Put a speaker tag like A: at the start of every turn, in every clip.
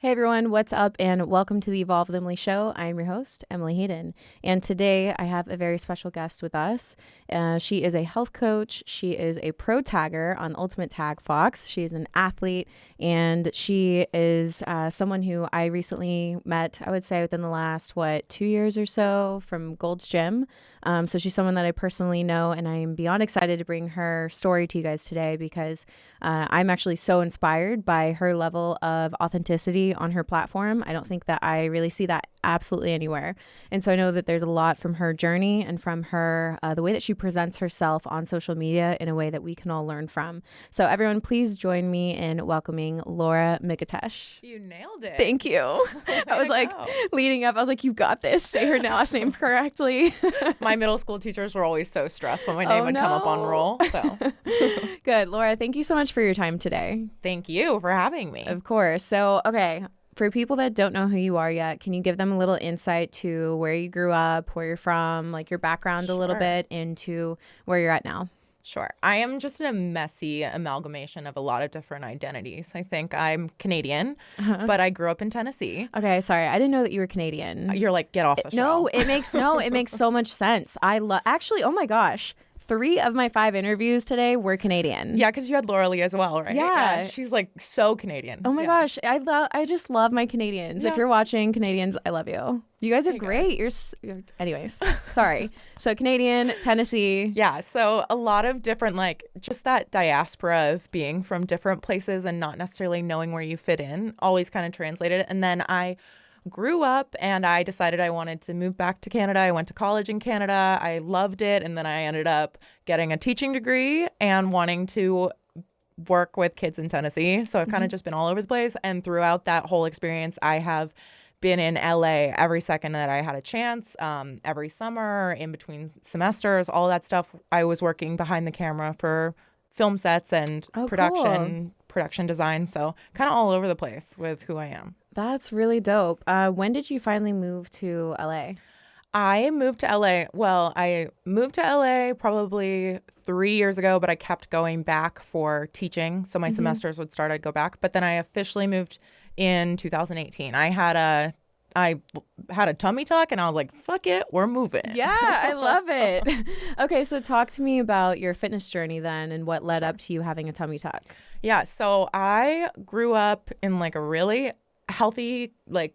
A: Hey everyone, what's up, and welcome to the Evolve with Emily show. I'm your host, Emily Hayden, and today I have a very special guest with us. She is a health coach. She is a pro tagger on Ultimate Tag Fox. She is an athlete, and she is someone who I recently met, I would say within the last, 2 years or so from Gold's Gym. So she's someone that I personally know, and I'm beyond excited to bring her story to you guys today because I'm actually so inspired by her level of authenticity on her platform. I don't think that I really see that absolutely anywhere. And so I know that there's a lot from her journey and from her, the way that she presents herself on social media in a way that we can all learn from. So everyone, please join me in welcoming Laura Micetich.
B: You nailed it.
A: Thank you. I was like leading up, I was like, you've got this. Say her last name correctly.
B: My middle school teachers were always so stressed when my name would come up on roll. So
A: Good. Laura, thank you so much for your time today.
B: Thank you for having me.
A: Of course. So, okay. For people that don't know who you are yet, can you give them a little insight to where you grew up, where you're from, like your background a little bit into where you're at now?
B: Sure. I am just a messy amalgamation of a lot of different identities. I think I'm Canadian, but I grew up in Tennessee.
A: Okay, sorry. I didn't know that you were Canadian.
B: You're like, get off the show.
A: No, it makes so much sense. Actually, oh my gosh. 3 of my 5 interviews today were Canadian.
B: Yeah, because you had Laura Lee as well, right?
A: Yeah.
B: She's like so Canadian.
A: Oh my gosh. I just love my Canadians.
B: Yeah.
A: If you're watching, Canadians, I love you. You guys are great. You're anyways. Sorry. So Canadian, Tennessee.
B: Yeah. So a lot of different, like just that diaspora of being from different places and not necessarily knowing where you fit in always kind of translated. And then I grew up and I decided I wanted to move back to Canada. I went to college in Canada. I loved it. And then I ended up getting a teaching degree and wanting to work with kids in Tennessee. So I've kind of just been all over the place. And throughout that whole experience, I have been in LA every second that I had a chance, every summer, in between semesters, all that stuff. I was working behind the camera for film sets and production design. So kind of all over the place with who I am.
A: That's really dope. When did you finally move to LA?
B: I moved to LA. Well, I moved to LA probably 3 years ago, but I kept going back for teaching. So my semesters would start, I'd go back. But then I officially moved in 2018. I had a tummy tuck and I was like, fuck it, we're moving.
A: Yeah, I love it. Okay, so talk to me about your fitness journey then and what led up to you having a tummy tuck.
B: Yeah, so I grew up in like a really healthy, like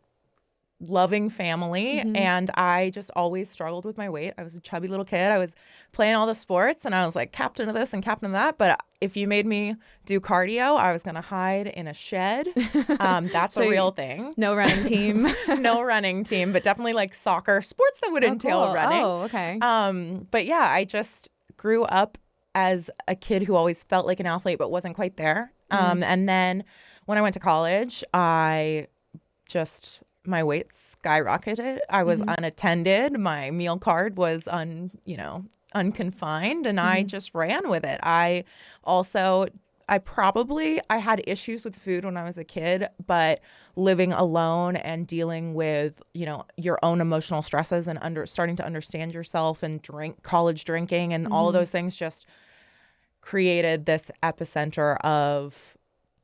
B: loving family, and I just always struggled with my weight. I was a chubby little kid. I was playing all the sports and I was like captain of this and captain of that, but if you made me do cardio, I was going to hide in a shed. That's a real thing.
A: No running team.
B: No running team, but definitely like soccer, sports that would entail running.
A: Oh, okay.
B: But yeah, I just grew up as a kid who always felt like an athlete but wasn't quite there. And then when I went to college, my weight skyrocketed. I was unattended. My meal card was unconfined, and I just ran with it. I had issues with food when I was a kid, but living alone and dealing with, your own emotional stresses and starting to understand yourself and college drinking and all of those things just created this epicenter of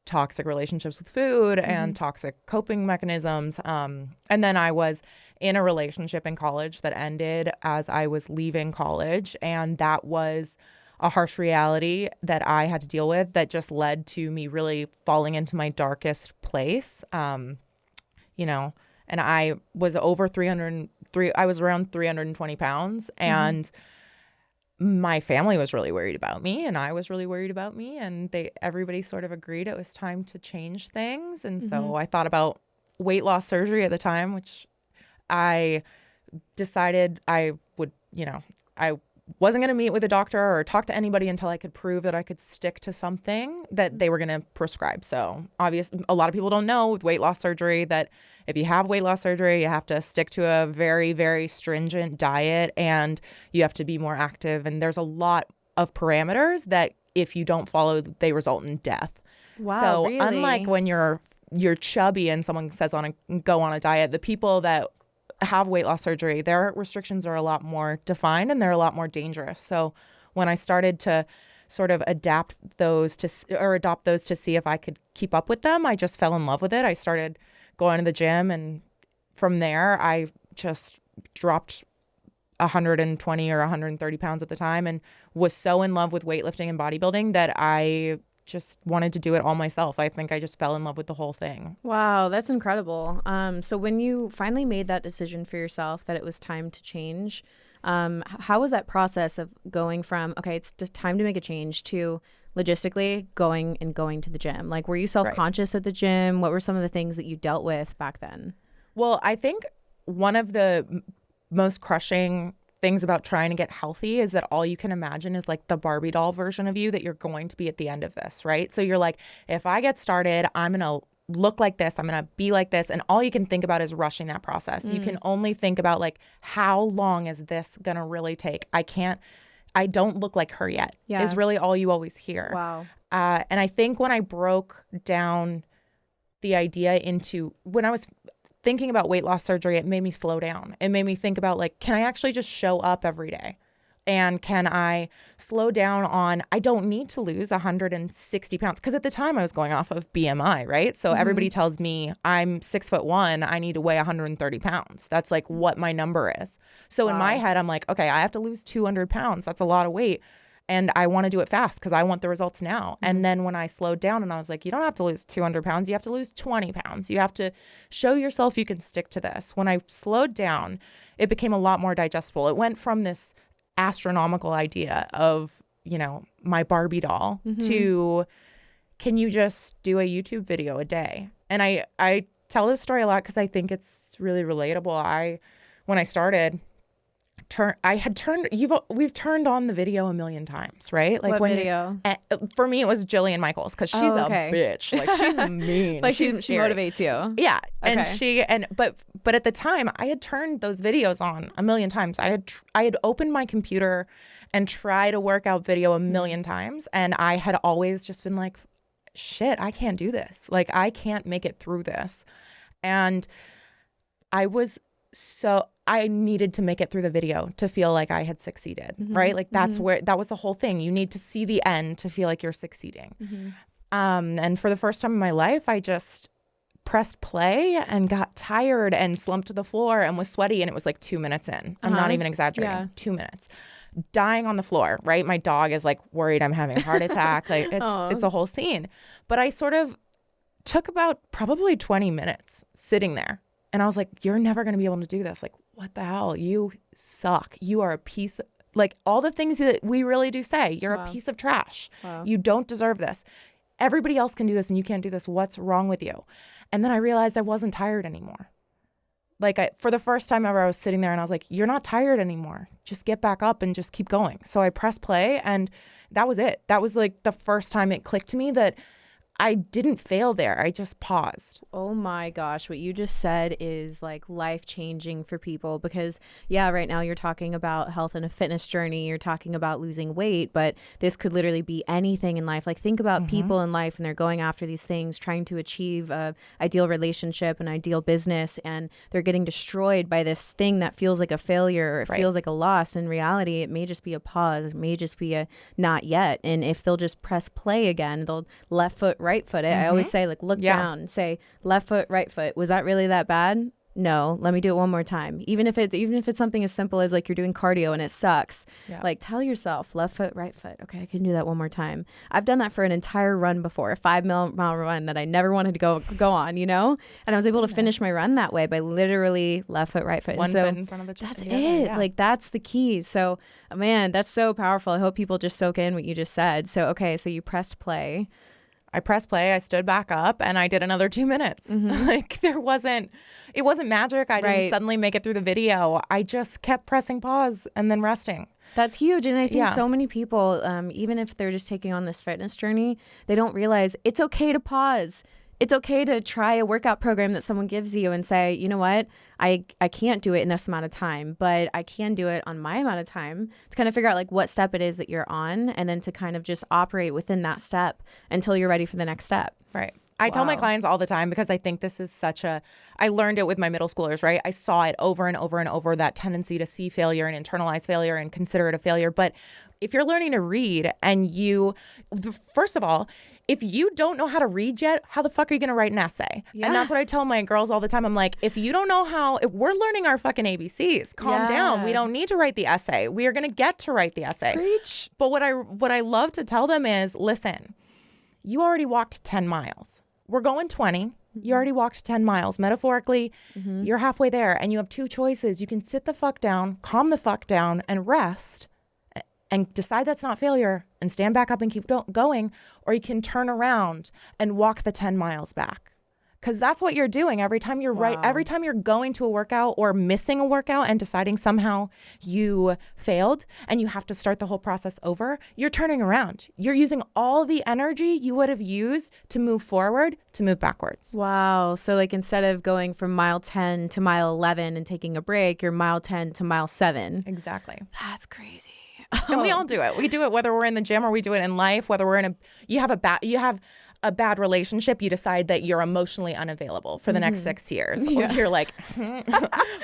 B: toxic relationships with food and toxic coping mechanisms. And then I was in a relationship in college that ended as I was leaving college. And that was a harsh reality that I had to deal with that just led to me really falling into my darkest place. And I was I was around 320 pounds and my family was really worried about me and I was really worried about me, and everybody sort of agreed it was time to change things. And so I thought about weight loss surgery at the time, which I decided I would, I wasn't going to meet with a doctor or talk to anybody until I could prove that I could stick to something that they were going to prescribe. So obviously, a lot of people don't know with weight loss surgery that if you have weight loss surgery, you have to stick to a very, very stringent diet and you have to be more active. And there's a lot of parameters that if you don't follow, they result in death.
A: Wow,
B: so
A: really?
B: Unlike when you're chubby and someone says go on a diet, the people that have weight loss surgery, their restrictions are a lot more defined and they're a lot more dangerous. So when I started to sort of adopt those to see if I could keep up with them, I just fell in love with it. I started going to the gym. And from there, I just dropped 120 or 130 pounds at the time and was so in love with weightlifting and bodybuilding that I just wanted to do it all myself. I think I just fell in love with the whole thing.
A: Wow, that's incredible. So when you finally made that decision for yourself that it was time to change, how was that process of going from, okay, it's just time to make a change, to logistically going to the gym? Like, were you self-conscious at the gym? What were some of the things that you dealt with back then?
B: Well, I think one of the most crushing things about trying to get healthy is that all you can imagine is like the Barbie doll version of you that you're going to be at the end of this, right? So you're like, if I get started, I'm going to look like this, I'm going to be like this. And all you can think about is rushing that process. You can only think about like, how long is this going to really take? I don't look like her yet, is really all you always hear.
A: Wow.
B: And I think when I broke down the idea into, when I was thinking about weight loss surgery, it made me slow down. It made me think about like, can I actually just show up every day? And can I slow down on, I don't need to lose 160 pounds. Because at the time I was going off of BMI, right? So everybody tells me I'm 6'1", I need to weigh 130 pounds. That's like what my number is. So in my head, I'm like, okay, I have to lose 200 pounds. That's a lot of weight. And I want to do it fast because I want the results now. And then when I slowed down and I was like, you don't have to lose 200 pounds. You have to lose 20 pounds. You have to show yourself you can stick to this. When I slowed down, it became a lot more digestible. It went from this astronomical idea of, you know, my Barbie doll to, can you just do a YouTube video a day? And I tell this story a lot because I think it's really relatable. When I started, we've turned on the video a million times, right? Like,
A: what
B: when
A: video?
B: For me, it was Jillian Michaels, because she's a bitch. Like, she's mean.
A: Like, she
B: scary.
A: motivates you.
B: Yeah.
A: Okay.
B: But at the time, I had turned those videos on a million times. I had opened my computer and tried a workout video a million times, and I had always just been like, shit, I can't do this. Like, I can't make it through this. And I needed to make it through the video to feel like I had succeeded, right? Like, that was the whole thing. You need to see the end to feel like you're succeeding. And for the first time in my life, I just pressed play and got tired and slumped to the floor and was sweaty. And it was like 2 minutes in. I'm not even exaggerating. Yeah. 2 minutes. Dying on the floor, right? My dog is like worried I'm having a heart attack. Like, it's a whole scene. But I sort of took about probably 20 minutes sitting there. And I was like, you're never going to be able to do this. Like, what the hell? You suck. You are a piece of, like, all the things that we really do say. You're a piece of trash. You don't deserve this. Everybody else can do this and you can't do this. What's wrong with you? And then I realized I wasn't tired anymore. Like, for the first time ever, I was sitting there and I was like, you're not tired anymore. Just get back up and just keep going. So I pressed play, and that was it. That was like the first time it clicked to me that I didn't fail there. I just paused.
A: Oh my gosh. What you just said is like life-changing for people, because right now you're talking about health and a fitness journey. You're talking about losing weight, but this could literally be anything in life. Like, think about people in life and they're going after these things, trying to achieve a ideal relationship, an ideal business, and they're getting destroyed by this thing that feels like a failure, or it feels like a loss. In reality, it may just be a pause. It may just be a not yet. And if they'll just press play again, they'll left foot, right foot it. I always say, like, look down, say left foot, right foot. Was that really that bad? No, let me do it one more time. Even if it's something as simple as like you're doing cardio and it sucks, like, tell yourself left foot, right foot. Okay, I can do that one more time. I've done that for an entire run before, a 5-mile run that I never wanted to go on, you know? And I was able to finish my run that way by literally left foot, right foot.
B: One foot in front of the
A: chicken. That's it. Yeah. Like, that's the key. So, man, that's so powerful. I hope people just soak in what you just said. So, okay, so you pressed play.
B: I pressed play, I stood back up, and I did another 2 minutes. Like, it wasn't magic. I didn't suddenly make it through the video. I just kept pressing pause and then resting.
A: That's huge. And I think so many people, even if they're just taking on this fitness journey, they don't realize it's okay to pause. It's okay to try a workout program that someone gives you and say, you know what, I can't do it in this amount of time, but I can do it on my amount of time, to kind of figure out like what step it is that you're on, and then to kind of just operate within that step until you're ready for the next step.
B: Right. I tell my clients all the time, because I think this is I learned it with my middle schoolers, right? I saw it over and over and over, that tendency to see failure and internalize failure and consider it a failure. But if you're learning to read and first of all, if you don't know how to read yet, how the fuck are you going to write an essay?
A: Yeah.
B: And that's what I tell my girls all the time. I'm like, if you don't know if we're learning our fucking ABCs, calm down. We don't need to write the essay. We are going to get to write the essay.
A: Preach.
B: But what I love to tell them is, listen, you already walked 10 miles. We're going 20. You already walked 10 miles. Metaphorically, you're halfway there and you have two choices. You can sit the fuck down, calm the fuck down and rest and decide that's not failure and stand back up and keep going, or you can turn around and walk the 10 miles back. Because that's what you're doing every time you're every time you're going to a workout or missing a workout and deciding somehow you failed and you have to start the whole process over, you're turning around. You're using all the energy you would have used to move forward to move backwards.
A: Wow. So like instead of going from mile 10 to mile 11 and taking a break, you're mile 10 to mile 7.
B: Exactly.
A: That's crazy.
B: And we all do it. We do it whether we're in the gym or we do it in life, whether we're you have a bad relationship, you decide that you're emotionally unavailable for the next 6 years. Or you're like,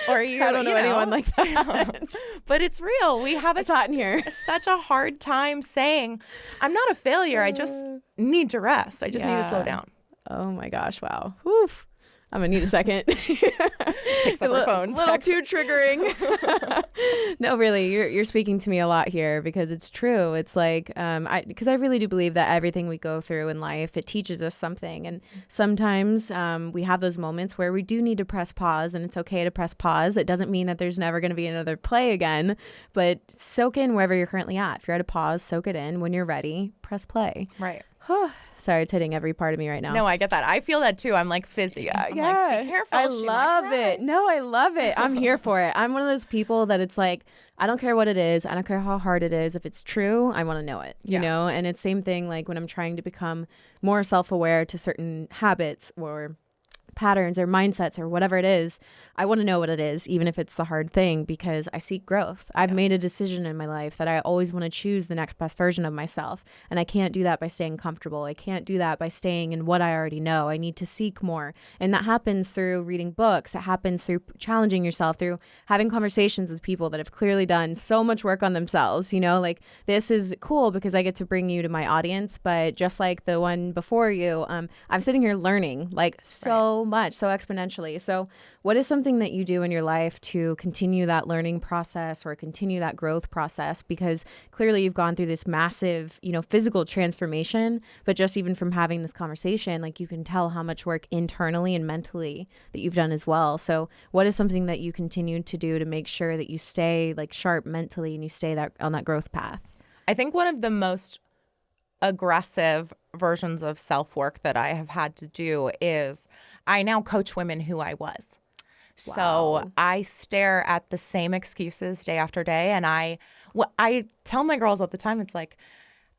B: or you
A: I don't know anyone like that.
B: But it's real. We have
A: It's hot in here.
B: Such a hard time saying, I'm not a failure. I just need to rest. I just need to slow down.
A: Oh my gosh. Wow. Oof. I'm gonna need a second.
B: Picks up her phone.
A: Little too triggering. No, really, you're speaking to me a lot here because it's true. It's like because I really do believe that everything we go through in life, it teaches us something, and sometimes we have those moments where we do need to press pause, and it's okay to press pause. It doesn't mean that there's never going to be another play again, but soak in wherever you're currently at. If you're at a pause, soak it in. When you're ready, press play.
B: Right.
A: Sorry, it's hitting every part of me right now.
B: No, I get that. I feel that too. I'm like fizzy. I'm like, be careful.
A: I love it. No, I love it. I'm here for it. I'm one of those people that it's like, I don't care what it is. I don't care how hard it is. If it's true, I want to know it, you know? And it's same thing like when I'm trying to become more self-aware to certain habits or patterns or mindsets or whatever it is, I want to know what it is, even if it's the hard thing, because I seek growth. I've made a decision in my life that I always want to choose the next best version of myself. And I can't do that by staying comfortable. I can't do that by staying in what I already know. I need to seek more. And that happens through reading books. It happens through challenging yourself, through having conversations with people that have clearly done so much work on themselves. You know, like this is cool because I get to bring you to my audience, but just like the one before you, I'm sitting here learning like so much, so exponentially. So what is something that you do in your life to continue that learning process or continue that growth process? Because clearly you've gone through this massive, you know, physical transformation, but just even from having this conversation, like you can tell how much work internally and mentally that you've done as well. So what is something that you continue to do to make sure that you stay like sharp mentally and you stay on that growth path?
B: I think one of the most aggressive versions of self-work that I have had to do is I now coach women who I was. Wow. So I stare at the same excuses day after day. And I tell my girls all the time, it's like,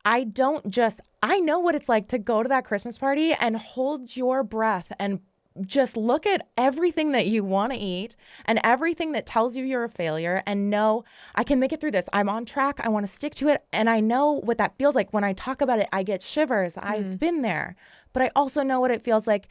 B: I know what it's like to go to that Christmas party and hold your breath and just look at everything that you want to eat and everything that tells you you're a failure and know I can make it through this. I'm on track. I want to stick to it. And I know what that feels like. When I talk about it, I get shivers. I've been there. But I also know what it feels like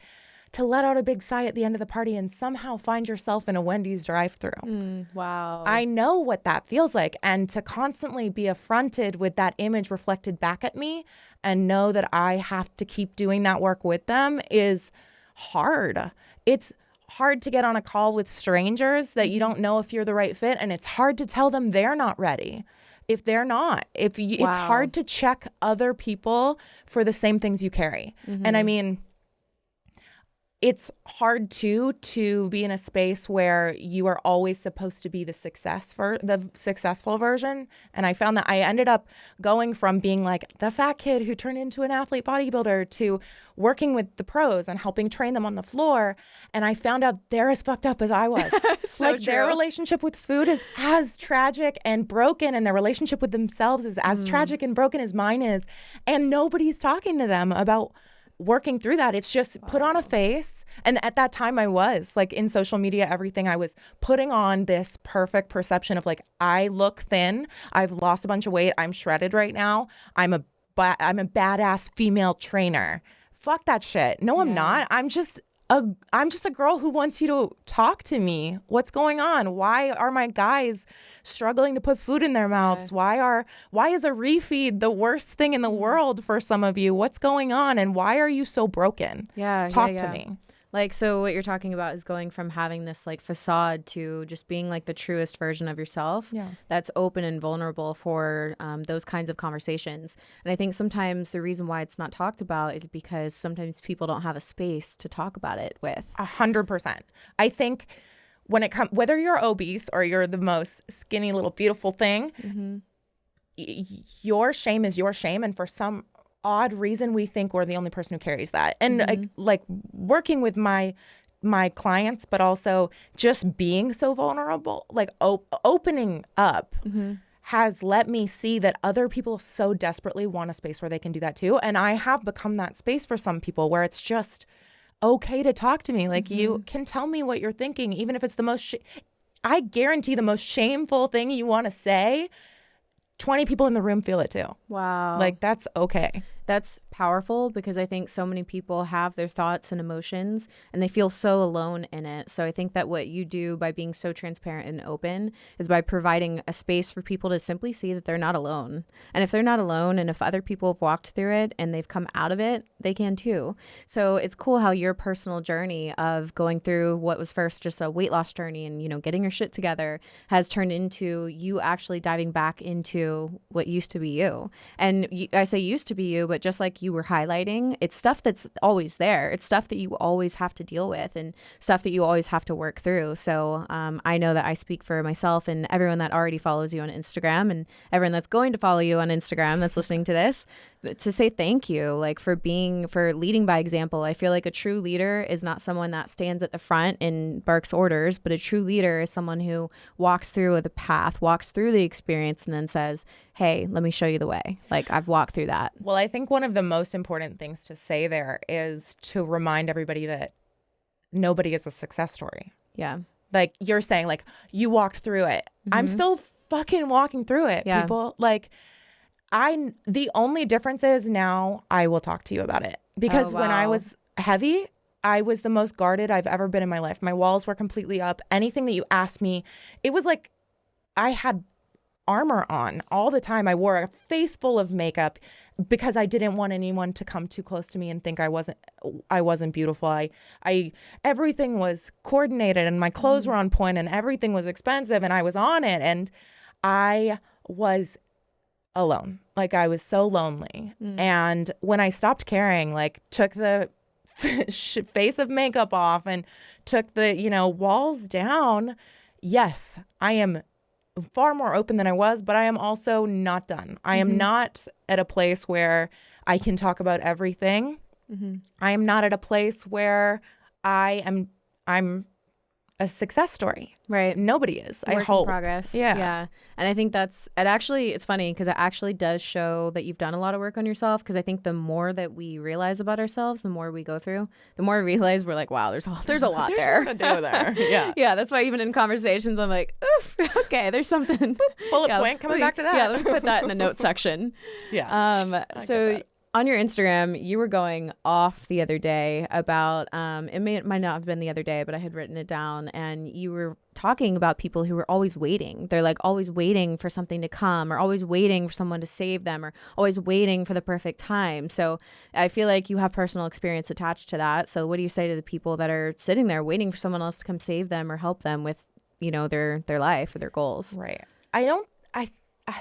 B: to let out a big sigh at the end of the party and somehow find yourself in a Wendy's drive-thru.
A: Wow.
B: I know what that feels like. And to constantly be affronted with that image reflected back at me and know that I have to keep doing that work with them is hard. It's hard to get on a call with strangers that you don't know if you're the right fit. And it's hard to tell them they're not ready. If they're not, it's hard to check other people for the same things you carry. And I mean, it's hard to be in a space where you are always supposed to be the successful version. And I found that I ended up going from being like the fat kid who turned into an athlete bodybuilder to working with the pros and helping train them on the floor. And I found out they're as fucked up as I was. Like their relationship with food is as tragic and broken, and their relationship with themselves is as tragic and broken as mine is. And nobody's talking to them about working through that. It's just put on a face. And at that time I was like in social media, everything I was putting on this perfect perception of like, I look thin. I've lost a bunch of weight. I'm shredded right now. I'm a badass female trainer. Fuck that shit. No, I'm not. I'm just a girl who wants you to talk to me. What's going on? Why are my guys struggling to put food in their mouths? Why is a refeed the worst thing in the world for some of you? What's going on? And why are you so broken? Talk to me.
A: Like, so what you're talking about is going from having this like facade to just being like the truest version of yourself that's open and vulnerable for those kinds of conversations. And I think sometimes the reason why it's not talked about is because sometimes people don't have a space to talk about it with.
B: 100%. I think when it comes, whether you're obese or you're the most skinny little beautiful thing, your shame is your shame. And for some odd reason, we think we're the only person who carries that. And like working with my clients, but also just being so vulnerable, like opening up has let me see that other people so desperately want a space where they can do that too. And I have become that space for some people where it's just okay to talk to me. Like you can tell me what you're thinking, even if it's the most, I guarantee the most shameful thing you want to say, 20 people in the room feel it too.
A: Wow.
B: Like that's okay.
A: That's powerful because I think so many people have their thoughts and emotions and they feel so alone in it. So I think that what you do by being so transparent and open is by providing a space for people to simply see that they're not alone. And if they're not alone and if other people have walked through it and they've come out of it, they can too. So it's cool how your personal journey of going through what was first just a weight loss journey and, you know, getting your shit together has turned into you actually diving back into what used to be you. And I say used to be you, but just like you were highlighting, it's stuff that's always there. It's stuff that you always have to deal with and stuff that you always have to work through. So I know that I speak for myself and everyone that already follows you on Instagram and everyone that's going to follow you on Instagram that's listening to this, to say thank you, like for leading by example. I feel like a true leader is not someone that stands at the front and barks orders, but a true leader is someone who walks through the path, walks through the experience and then says, hey, let me show you the way. Like I've walked through that.
B: Well, I think one of the most important things to say there is to remind everybody that nobody is a success story.
A: Yeah.
B: Like you're saying, like you walked through it. I'm still fucking walking through it, people. Like the only difference is now I will talk to you about it because when I was heavy, I was the most guarded I've ever been in my life. My walls were completely up. Anything that you asked me, it was like I had armor on all the time. I wore a face full of makeup because I didn't want anyone to come too close to me and think I wasn't beautiful. I everything was coordinated and my clothes were on point and everything was expensive and I was on it and I was alone. Like I was so lonely. And when I stopped caring, like took the face of makeup off and took the, walls down, yes, I am far more open than I was, but I am also not done. I am not at a place where I can talk about everything. I am not at a place where I'm a success story.
A: Right.
B: Nobody is.
A: Work
B: I hope.
A: in progress.
B: Yeah.
A: And I think it's funny because it actually does show that you've done a lot of work on yourself, because I think the more that we realize about ourselves, the more we go through, the more we realize we're like, wow, there's a lot there.
B: There's more to do there. Yeah.
A: Yeah. That's why even in conversations, I'm like, oof, okay, there's something.
B: Bullet point, coming back to that.
A: Yeah, let me put that in the note section.
B: Yeah.
A: So on your Instagram, you were going off the other day about, it might not have been the other day, but I had written it down, and you were talking about people who were always waiting. They're like always waiting for something to come, or always waiting for someone to save them, or always waiting for the perfect time. So I feel like you have personal experience attached to that. So what do you say to the people that are sitting there waiting for someone else to come save them or help them with, their life or their goals?
B: Right. I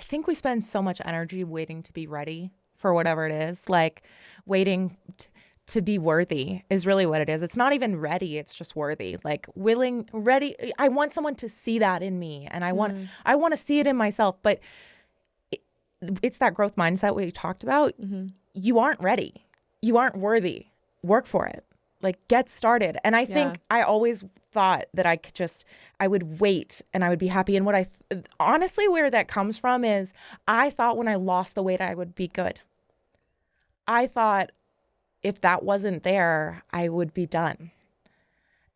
B: think we spend so much energy waiting to be ready for whatever it is, like waiting to be worthy is really what it is. It's not even ready. It's just worthy, like willing, ready. I want someone to see that in me, and I want to see it in myself. But it's that growth mindset we talked about. You aren't ready. You aren't worthy. Work for it. Like get started. And I think I always thought that I would wait and I would be happy. And honestly, where that comes from is I thought when I lost the weight, I would be good. I thought if that wasn't there, I would be done.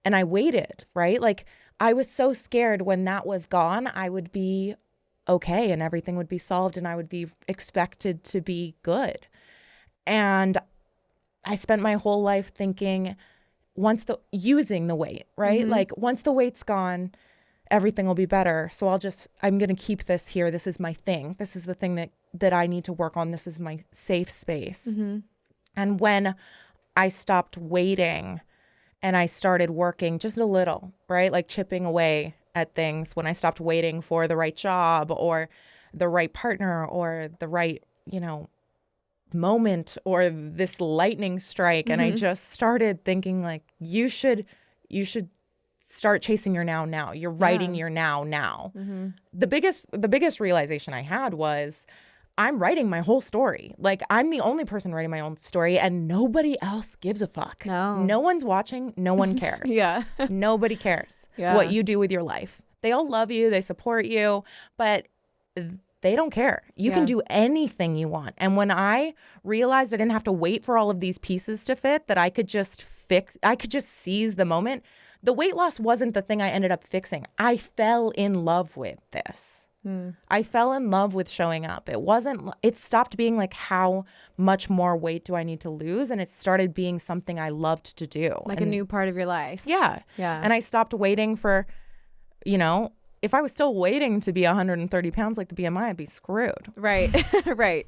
B: And I waited, right? Like I was so scared when that was gone, I would be okay and everything would be solved and I would be expected to be good. And I spent my whole life thinking using the weight, right? Like once the weight's gone, everything will be better. So I'm going to keep this here. This is my thing. This is the thing that I need to work on. This is my safe space. And when I stopped waiting and I started working just a little, right? Like chipping away at things, when I stopped waiting for the right job or the right partner or the right, moment or this lightning strike. And I just started thinking like, you should start chasing your now. You're writing your now. The biggest realization I had was I'm writing my whole story. Like I'm the only person writing my own story and nobody else gives a fuck. No one's watching. No one cares. Nobody cares what you do with your life. They all love you. They support you, but they don't care. You can do anything you want. And when I realized I didn't have to wait for all of these pieces to fit, that I could just seize the moment. The weight loss wasn't the thing I ended up fixing. I fell in love with this. I fell in love with showing up. It stopped being like, how much more weight do I need to lose? And it started being something I loved to do.
A: Like a new part of your life.
B: Yeah. And I stopped waiting for, if I was still waiting to be 130 pounds like the BMI, I'd be screwed.
A: Right. Right.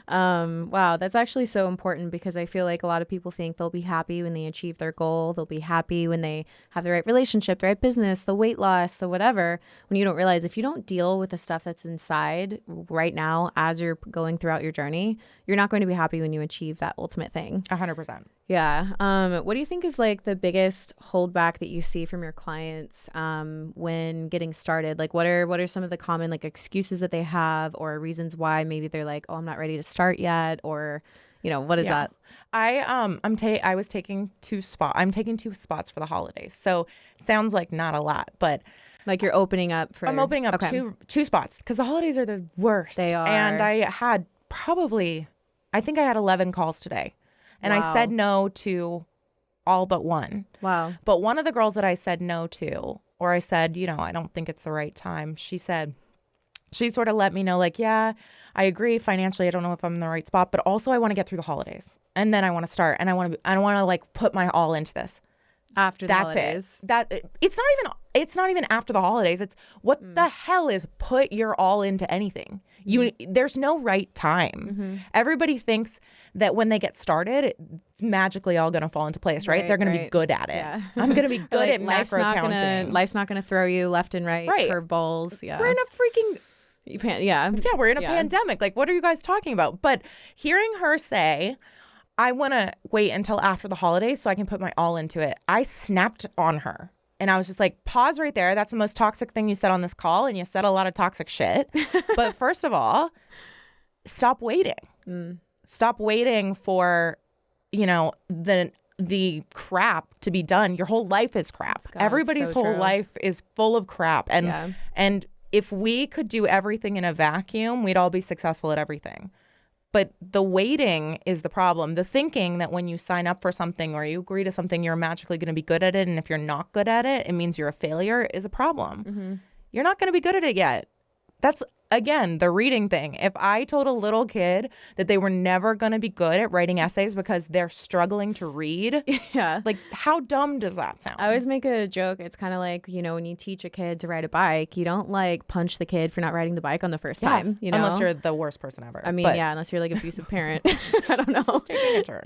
A: Wow, that's actually so important because I feel like a lot of people think they'll be happy when they achieve their goal. They'll be happy when they have the right relationship, the right business, the weight loss, the whatever. When you don't realize if you don't deal with the stuff that's inside right now as you're going throughout your journey, you're not going to be happy when you achieve that ultimate thing.
B: 100%.
A: Yeah. What do you think is like the biggest holdback that you see from your clients when getting started? Like what are some of the common like excuses that they have or reasons why maybe they're like, oh, I'm not ready to start yet, or what is that?
B: I'm taking 2 spots for the holidays. So it sounds like not a lot, but
A: like you're opening up for
B: I'm opening up two spots because the holidays are the worst.
A: They are.
B: And I had I think I had 11 calls today. And I said no to all but one.
A: Wow.
B: But one of the girls that I said no to, or I said, I don't think it's the right time. She sort of let me know like, yeah, I agree. Financially, I don't know if I'm in the right spot, but also I want to get through the holidays and then I want to start and I want to like put my all into this.
A: After the holidays.
B: It's not even after the holidays. It's what the hell is put your all into anything. There's no right time. Everybody thinks that when they get started, it's magically all going to fall into place, right? They're going to be good at it. Yeah. I'm going to be good at macro counting.
A: Life's not going to throw you left and right curveballs. Yeah.
B: We're in a freaking we're in a pandemic. Like, what are you guys talking about? But hearing her say, I want to wait until after the holidays so I can put my all into it, I snapped on her. And I was just like, pause right there. That's the most toxic thing you said on this call. And you said a lot of toxic shit. But first of all, stop waiting. Stop waiting for, the crap to be done. Your whole life is crap. God, everybody's whole life is full of crap. And if we could do everything in a vacuum, we'd all be successful at everything. But the waiting is the problem. The thinking that when you sign up for something or you agree to something, you're magically going to be good at it. And if you're not good at it, it means you're a failure is a problem. You're not going to be good at it yet. That's, again, the reading thing. If I told a little kid that they were never going to be good at writing essays because they're struggling to read, like how dumb does that sound?
A: I always make a joke. It's kind of like, when you teach a kid to ride a bike, you don't like punch the kid for not riding the bike on the first time,
B: Unless you're the worst person ever.
A: I mean, unless you're like an abusive parent. I don't know.
B: Taking a turn.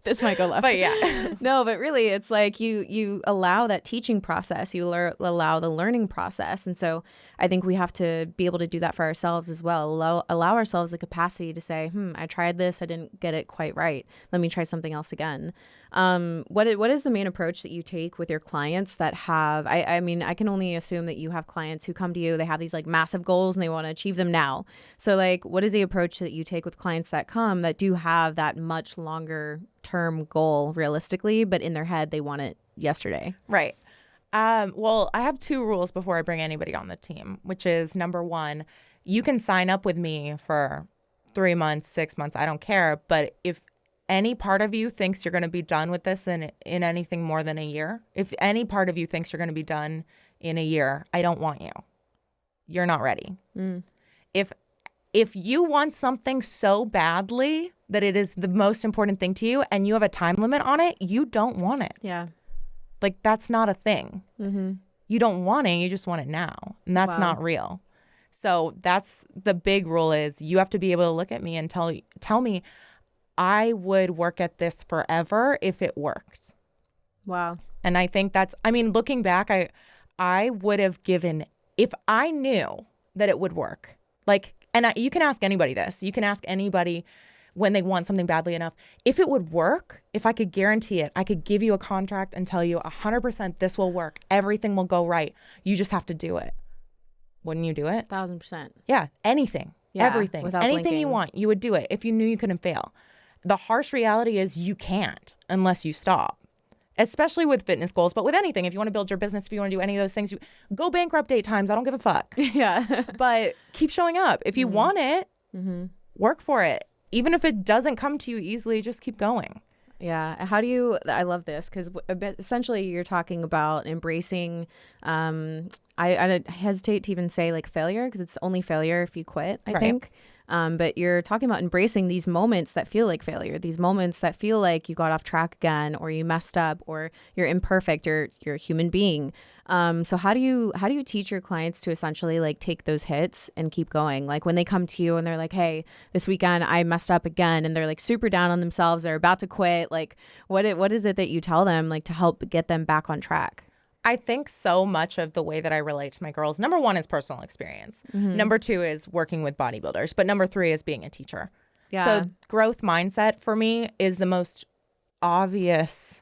A: This might go left.
B: But
A: No, but really it's like you allow that teaching process. You allow the learning process. And so I think we have to be able to do that for ourselves as well. Allow ourselves the capacity to say, I tried this. I didn't get it quite right. Let me try something else again. What is the main approach that you take with your clients that have, I mean, I can only assume that you have clients who come to you, they have these like massive goals and they want to achieve them now. So like, what is the approach that you take with clients that come that do have that much longer term goal realistically, but in their head, they want it yesterday?
B: Right. Well, I have 2 rules before I bring anybody on the team, which is number 1, you can sign up with me for 3 months, 6 months, I don't care. But if any part of you thinks you're going to be done with this in anything more than a year, if any part of you thinks you're going to be done in a year, I don't want you. You're not ready. If if you want something so badly that it is the most important thing to you and you have a time limit on it, you don't want it.
A: Yeah.
B: Like, that's not a thing.
A: Mm-hmm.
B: You don't want it. You just want it now. And that's
A: Wow.
B: not real. So that's the big rule, is you have to be able to look at me and tell me I would work at this forever if it worked.
A: Wow.
B: And I think that's, I mean, looking back, I would have given, if I knew that it would work, like, and you can ask anybody this. You can ask anybody when they want something badly enough. If it would work, if I could guarantee it, I could give you a contract and tell you 100% this will work. Everything will go right. You just have to do it. Wouldn't you do it?
A: 1,000%.
B: Yeah, anything, everything, anything
A: blinking.
B: you want, you would do it if you knew you couldn't fail. The harsh reality is you can't unless you stop, especially with fitness goals, but with anything. If you want to build your business, if you want to do any of those things, you go bankrupt 8 times. I don't give a fuck.
A: Yeah.
B: But keep showing up. If you want it, work for it. Even if it doesn't come to you easily, just keep going.
A: Yeah. How do you, I love this because essentially you're talking about embracing, I hesitate to even say like failure because it's only failure if you quit, I think. But you're talking about embracing these moments that feel like failure, these moments that feel like you got off track again, or you messed up, or you're imperfect, or you're a human being. So how do you teach your clients to essentially like take those hits and keep going? Like when they come to you and they're like, hey, this weekend I messed up again, and they're like super down on themselves, they're about to quit. Like what is it that you tell them like to help get them back on track?
B: I think so much of the way that I relate to my girls, number 1 is personal experience. Number 2 is working with bodybuilders. But number 3 is being a teacher.
A: Yeah.
B: So growth mindset for me is the most obvious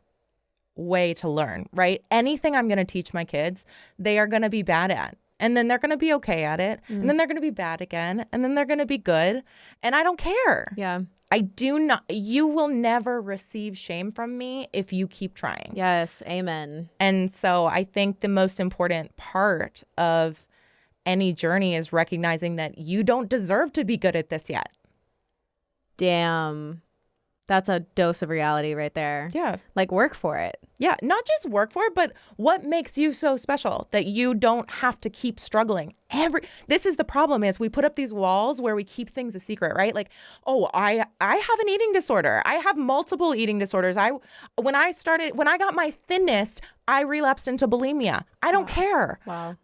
B: way to learn, right? Anything I'm going to teach my kids, they are going to be bad at. And then they're going to be okay at it. And then they're going to be bad again. And then they're going to be good. And I don't care.
A: Yeah.
B: I do not. You will never receive shame from me if you keep trying.
A: Yes. Amen.
B: And so I think the most important part of any journey is recognizing that you don't deserve to be good at this yet.
A: Damn. That's a dose of reality right there.
B: Yeah.
A: Like work for it.
B: Yeah. Not just work for it, but what makes you so special that you don't have to keep struggling? This is the problem, is we put up these walls where we keep things a secret, right? Like, oh, I have an eating disorder. I have multiple eating disorders. When I got my thinnest, I relapsed into bulimia. I don't care.
A: Wow.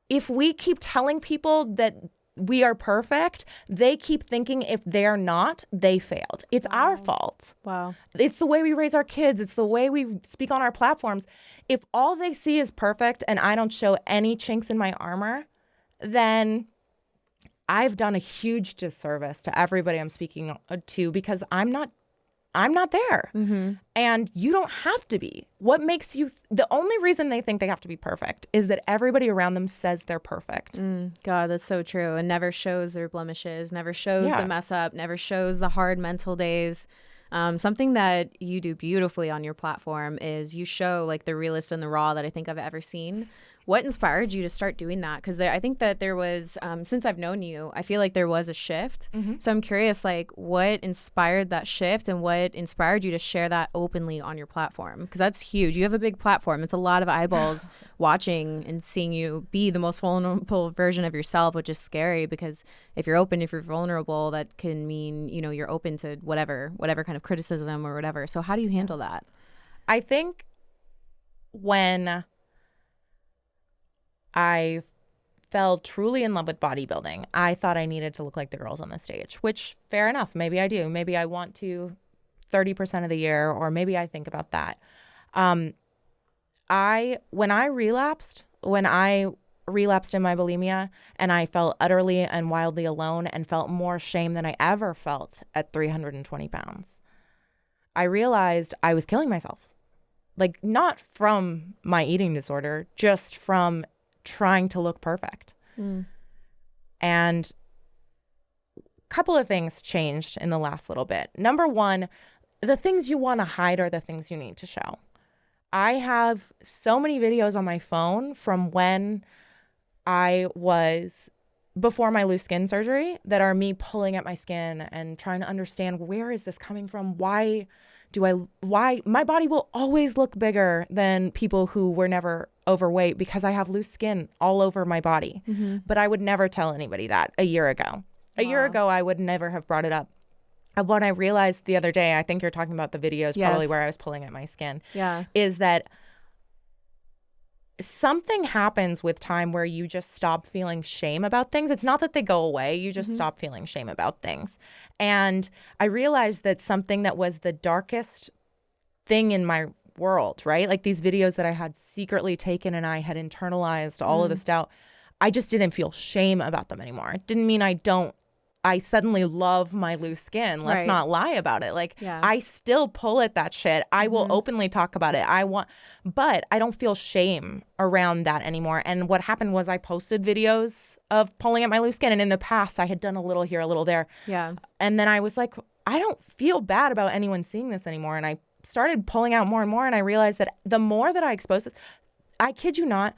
B: If we keep telling people that we are perfect, they keep thinking if they're not, they failed. It's our fault.
A: Wow.
B: It's the way we raise our kids. It's the way we speak on our platforms. If all they see is perfect and I don't show any chinks in my armor, then I've done a huge disservice to everybody I'm speaking to, because I'm not there. And you don't have to be. What makes you, the only reason they think they have to be perfect is that everybody around them says they're perfect.
A: God, that's so true. And never shows their blemishes, never shows the mess up, never shows the hard mental days. Something that you do beautifully on your platform is you show like the realist and the raw that I think I've ever seen. What inspired you to start doing that? Because I think that there was, since I've known you, I feel like there was a shift. So I'm curious, like, what inspired that shift and what inspired you to share that openly on your platform? Because that's huge. You have a big platform. It's a lot of eyeballs watching and seeing you be the most vulnerable version of yourself, which is scary because if you're open, if you're vulnerable, that can mean, you know, you're open to whatever kind of criticism or whatever. So how do you handle that?
B: I think when I fell truly in love with bodybuilding, I thought I needed to look like the girls on the stage, which Fair enough. Maybe I do. Maybe I want to 30% of the year, or maybe I think about that. When I relapsed in my bulimia, and I felt utterly and wildly alone and felt more shame than I ever felt at 320 pounds, I realized I was killing myself. Like, not from my eating disorder, just from trying to look perfect. And a couple of things changed in the last little bit. Number one, the things you want to hide are the things you need to show. I have so many videos on my phone from when I was before my loose skin surgery that are me pulling at my skin and trying to understand, where is this coming from? Why my body will always look bigger than people who were never overweight because I have loose skin all over my body. But I would never tell anybody that a year ago. A year ago, I would never have brought it up. And what I realized the other day, I think you're talking about the videos probably where I was pulling at my skin, is that something happens with time where you just stop feeling shame about things. It's not that they go away. You just stop feeling shame about things. And I realized that something that was the darkest thing in my world, right? Like these videos that I had secretly taken and I had internalized all of this doubt. I just didn't feel shame about them anymore. It didn't mean I suddenly love my loose skin. Let's not lie about it. Like I still pull at that shit. I will openly talk about it. But I don't feel shame around that anymore. And what happened was I posted videos of pulling at my loose skin. And in the past I had done a little here, a little there. Yeah. And then I was like, I don't feel bad about anyone seeing this anymore. And I started pulling out more and more. And I realized that the more that I expose this, I kid you not,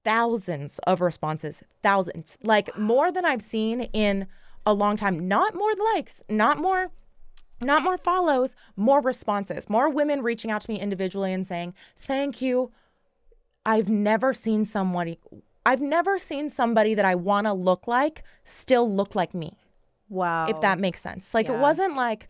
B: thousands of responses, thousands, like more than I've seen in a long time. Not more likes, not more follows, more responses, more women reaching out to me individually and saying, thank you. I've never seen somebody that I want to look like still look like me. Wow. If that makes sense. Like it wasn't like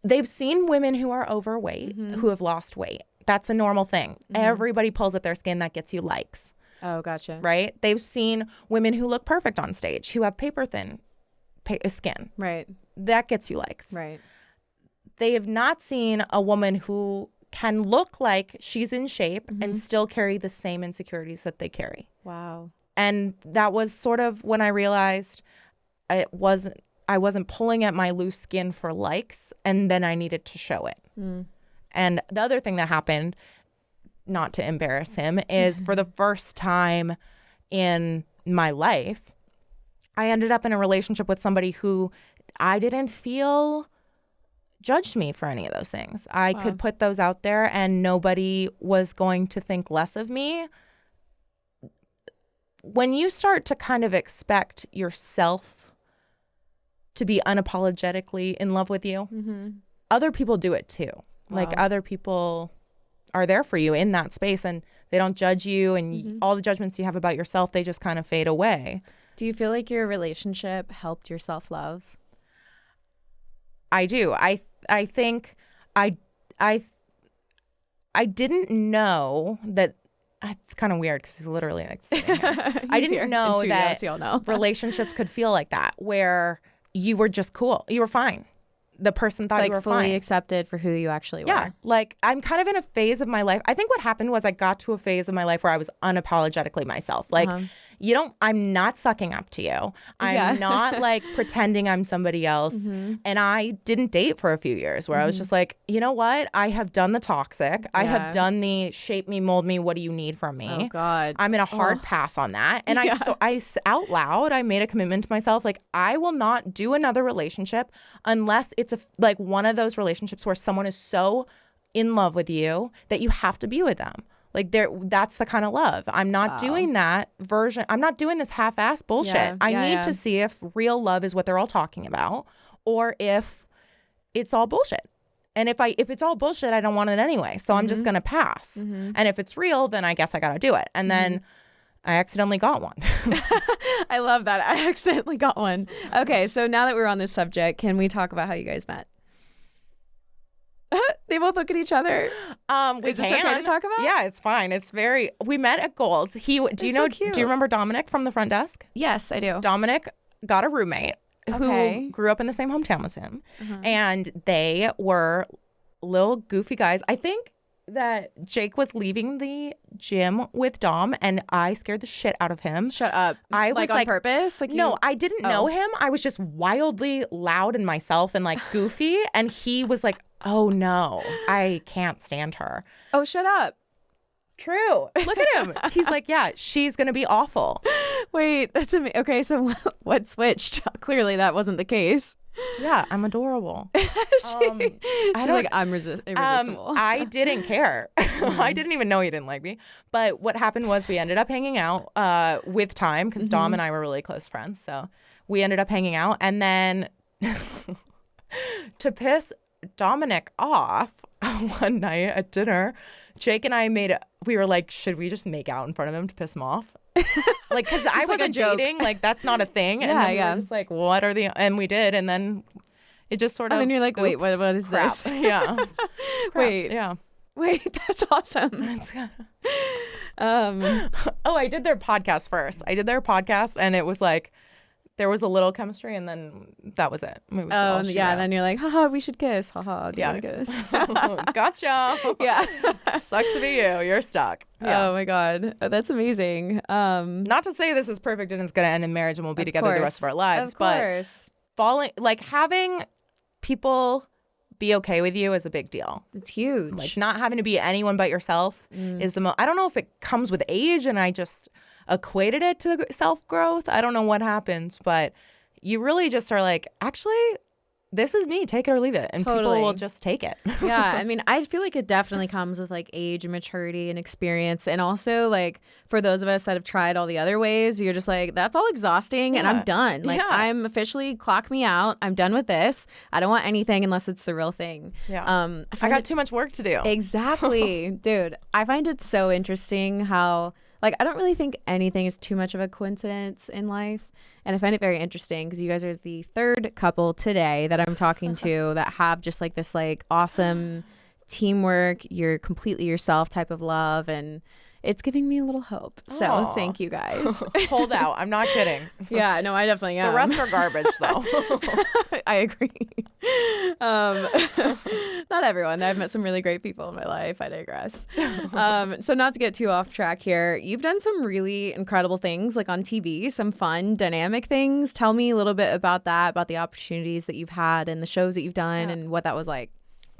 B: they've seen women who are overweight, who have lost weight. That's a normal thing. Everybody pulls at their skin. That gets you likes.
A: Oh, gotcha.
B: Right? They've seen women who look perfect on stage, who have paper thin skin.
A: Right.
B: That gets you likes.
A: Right.
B: They have not seen a woman who can look like she's in shape and still carry the same insecurities that they carry.
A: Wow.
B: And that was sort of when I realized I wasn't pulling at my loose skin for likes, and then I needed to show it. And the other thing that happened, not to embarrass him, is for the first time in my life, I ended up in a relationship with somebody who I didn't feel judged me for any of those things. I could put those out there and nobody was going to think less of me. When you start to kind of expect yourself to be unapologetically in love with you, other people do it too. Like other people are there for you in that space, and they don't judge you, and all the judgments you have about yourself, they just kind of fade away.
A: Do you feel like your relationship helped your self-love?
B: I do. I think I didn't know that. It's kind of weird because he's literally like sitting here. I didn't know that relationships could feel like that, where you were just cool. You were fine. The person thought you were
A: fully
B: fine.
A: accepted for who you actually were.
B: Yeah. Like I'm kind of in a phase of my life. I think what happened was I got to a phase of my life where I was unapologetically myself. Like I'm not sucking up to you. I'm not like pretending I'm somebody else. And I didn't date for a few years where I was just like, you know what? I have done the toxic. I have done the shape me, mold me. What do you need from me?
A: Oh God.
B: I'm in a hard pass on that. And I out loud, I made a commitment to myself. Like I will not do another relationship unless it's like one of those relationships where someone is so in love with you that you have to be with them. Like that's the kind of love. I'm not doing that version. I'm not doing this half-ass bullshit. I need to see if real love is what they're all talking about, or if it's all bullshit. And if it's all bullshit, I don't want it anyway. So I'm just gonna pass. And if it's real, then I guess I gotta do it. And then I accidentally got one.
A: I love that. I accidentally got one. Okay, so now that we're on this subject, can we talk about how you guys met? They both look at each other. Is this okay to talk about?
B: Yeah, it's fine. We met at Gold. Do you remember Dominic from the front desk?
A: Yes, I do.
B: Dominic got a roommate who grew up in the same hometown as him. And they were little goofy guys. I think that Jake was leaving the gym with Dom and I scared the shit out of him.
A: Shut up.
B: I was
A: on purpose?
B: No, I didn't know him. I was just wildly loud in myself and like goofy. And he was like, oh no, I can't stand her.
A: Oh, shut up.
B: True. Look at him. He's like, yeah, she's going to be awful.
A: Wait, that's amazing. Okay, so what switched? Clearly that wasn't the case.
B: Yeah, I'm adorable.
A: She's like, I'm irresistible.
B: I didn't care. I didn't even know he didn't like me. But what happened was we ended up hanging out with time because Dom and I were really close friends. So we ended up hanging out. And then to piss Dominic off one night at dinner, Jake and I we were like, should we just make out in front of him to piss him off? Like, because I
A: like a
B: wasn't
A: joke.
B: dating. Like, that's not a thing. And
A: Yeah,
B: then we
A: yeah.
B: were just like, what are the... And we did. And then it just sort of...
A: And then you're like, wait,
B: oops,
A: what is
B: crap.
A: this?
B: Yeah. Crap.
A: Wait.
B: Yeah.
A: Wait, that's awesome.
B: Oh, I did their podcast first. I did their podcast, and it was like, there was a little chemistry, and then that was it. It was all
A: And
B: she
A: yeah,
B: wrote.
A: and then you're like, haha, we should kiss. Haha, do you want to kiss?
B: Gotcha.
A: Yeah.
B: Sucks to be you. You're stuck. Yeah.
A: Oh my God. That's amazing.
B: Not to say this is perfect and it's going to end in marriage and we'll be
A: Of
B: together the rest of our lives,
A: Of
B: but
A: course.
B: having people be okay with you is a big deal.
A: It's huge.
B: Like, not having to be anyone but yourself is the most... I don't know if it comes with age and I just equated it to self-growth. I don't know what happens, but you really just are like, actually, this is me. Take it or leave it. And
A: Totally.
B: people will just take it.
A: Yeah, I mean, I feel like it definitely comes with like age and maturity and experience. And also, like, for those of us that have tried all the other ways, you're just like, that's all exhausting and I'm done. Like,
B: Yeah.
A: I'm officially clock me out. I'm done with this. I don't want anything unless it's the real thing.
B: Yeah. I
A: find
B: got
A: it-
B: too much work to do.
A: Exactly. Dude, I find it so interesting how, like, I don't really think anything is too much of a coincidence in life. And I find it very interesting because you guys are the third couple today that I'm talking to that have just like this like awesome teamwork, you're completely yourself type of love. And it's giving me a little hope. So
B: Aw.
A: thank you guys.
B: Hold out. I'm not kidding.
A: Yeah, no, I definitely am.
B: The rest are garbage, though.
A: I agree. Not everyone. I've met some really great people in my life. I digress. So not to get too off track here, you've done some really incredible things like on TV, some fun, dynamic things. Tell me a little bit about that, about the opportunities that you've had and the shows that you've done and what that was like.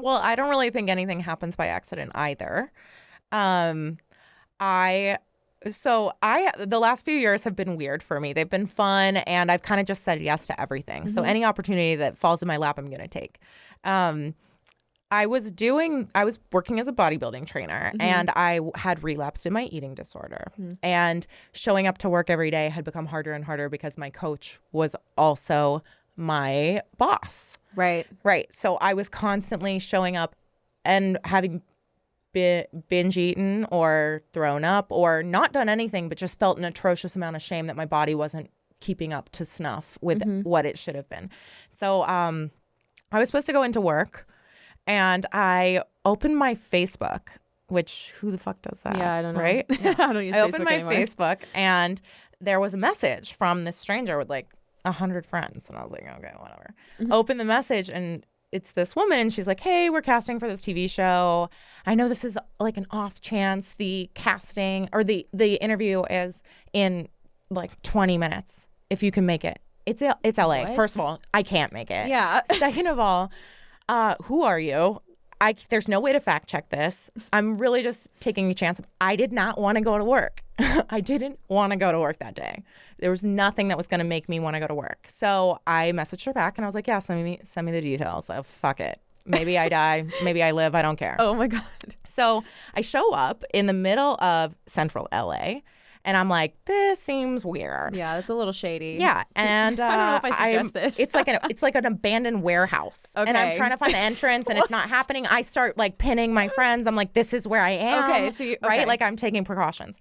B: Well, I don't really think anything happens by accident either. The last few years have been weird for me. They've been fun, and I've kind of just said yes to everything. So any opportunity that falls in my lap, I'm going to take. I was working as a bodybuilding trainer, and I had relapsed in my eating disorder. And showing up to work every day had become harder and harder because my coach was also my boss.
A: Right.
B: Right. So I was constantly showing up and having binge eaten or thrown up or not done anything, but just felt an atrocious amount of shame that my body wasn't keeping up to snuff with what it should have been. So I was supposed to go into work, and I opened my Facebook, which who the fuck does that?
A: Yeah, I don't know.
B: Right?
A: I don't use
B: I
A: Facebook
B: opened my
A: anymore.
B: Facebook, and there was a message from this stranger with like 100 friends. And I was like, okay, whatever. Open the message, and it's this woman, and she's like, hey, we're casting for this TV show. I know this is like an off chance. The casting or the interview is in like 20 minutes. If you can make it. It's LA.
A: What?
B: First of all, I can't make it.
A: Yeah.
B: Second of all, who are you? There's no way to fact check this. I'm really just taking a chance. I did not want to go to work. I didn't want to go to work that day. There was nothing that was going to make me want to go to work. So I messaged her back, and I was like, yeah, send me the details. Oh, fuck it. Maybe I die. Maybe I live. I don't care.
A: Oh my God.
B: So I show up in the middle of central LA, and I'm like, this seems weird.
A: Yeah, that's a little shady.
B: Yeah, and
A: I don't know if I suggest this.
B: It's like an abandoned warehouse, and I'm
A: Okay.
B: trying to find the entrance, and it's not happening. I start like pinning my friends. I'm like, this is where I am.
A: Okay, so
B: right,
A: okay.
B: like I'm taking precautions.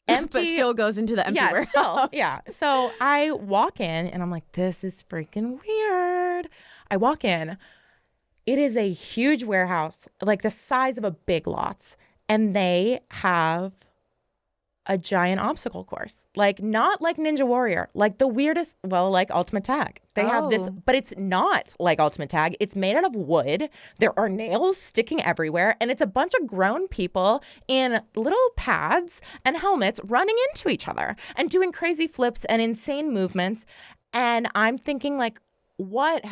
A: But still goes into the empty
B: Yeah,
A: warehouse.
B: still, yeah. So I walk in, and I'm like, this is freaking weird. I walk in. It is a huge warehouse, like the size of a Big Lots, and they have a giant obstacle course, like not like Ninja Warrior, like the weirdest, well, like Ultimate Tag. They have this, but it's not like Ultimate Tag. It's made out of wood. There are nails sticking everywhere, and it's a bunch of grown people in little pads and helmets running into each other and doing crazy flips and insane movements. And I'm thinking like, what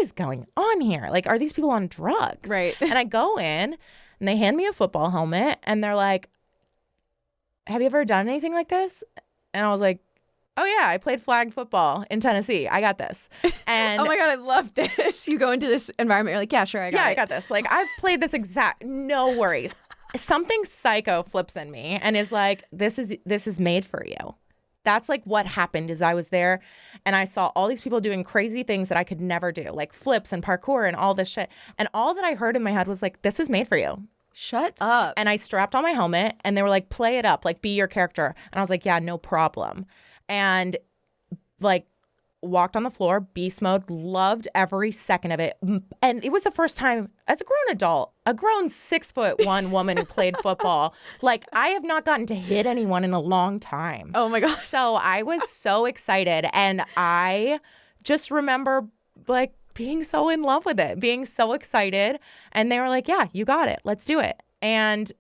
B: is going on here? Like, are these people on drugs?
A: Right.
B: And I go in, and they hand me a football helmet, and they're like, have you ever done anything like this? And I was like, oh yeah, I played flag football in Tennessee. I got this. And
A: Oh my God, I love this. You go into this environment, you're like, yeah, sure, I got it.
B: I got this. Like, I've played this no worries. Something psycho flips in me and is like, this is made for you. That's like what happened is I was there and I saw all these people doing crazy things that I could never do, like flips and parkour and all this shit. And all that I heard in my head was like, this is made for you.
A: Shut up.
B: And I strapped on my helmet and they were like, play it up, like be your character. And I was like, yeah, no problem. And like walked on the floor, beast mode, loved every second of it. And it was the first time as a grown adult, a grown 6'1" woman who played football, like I have not gotten to hit anyone in a long time.
A: Oh my God.
B: So I was so excited. And I just remember like being so in love with it, being so excited. And they were like, yeah, you got it. Let's do it. And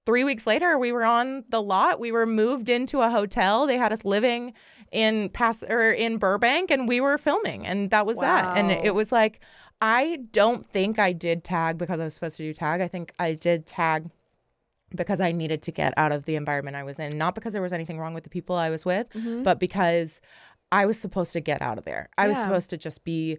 B: 3 weeks later, we were on the lot. We were moved into a hotel. They had us living in Burbank, and we were filming, and that was that. And it was like, I don't think I did tag because I was supposed to do tag. I think I did tag because I needed to get out of the environment I was in, not because there was anything wrong with the people I was with, but because I was supposed to get out of there. I was supposed to just be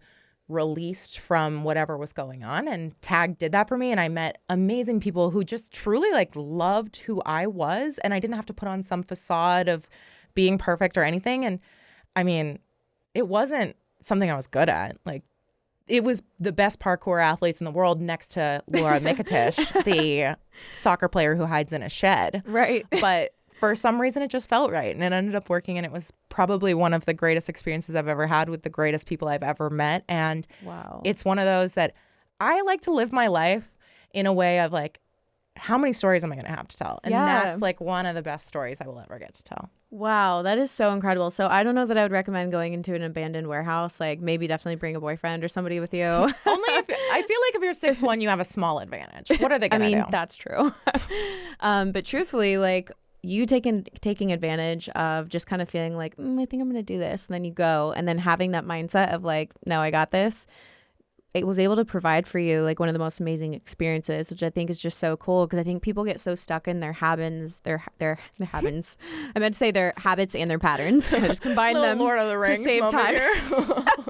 B: released from whatever was going on, and tag did that for me. And I met amazing people who just truly like loved who I was, and I didn't have to put on some facade of being perfect or anything. And I mean, it wasn't something I was good at. Like, it was the best parkour athletes in the world next to Laura Micetich, the soccer player who hides in a shed.
A: Right.
B: But for some reason, it just felt right. And it ended up working. And it was probably one of the greatest experiences I've ever had with the greatest people I've ever met. And it's one of those that I like to live my life in a way of like, how many stories am I going to have to tell? And that's like one of the best stories I will ever get to tell.
A: Wow, that is so incredible. So I don't know that I would recommend going into an abandoned warehouse. Like maybe definitely bring a boyfriend or somebody with you.
B: Only if I feel like if you're 6'1", you have a small advantage. What are they going to do?
A: I mean, that's true. But truthfully, like you taking advantage of just kind of feeling like, I think I'm going to do this. And then you go, and then having that mindset of like, no, I got this. It was able to provide for you like one of the most amazing experiences, which I think is just so cool, because I think people get so stuck in their habits, their habits. I meant to say their habits and their patterns. I just combine them
B: Lord of the Rings
A: to save time.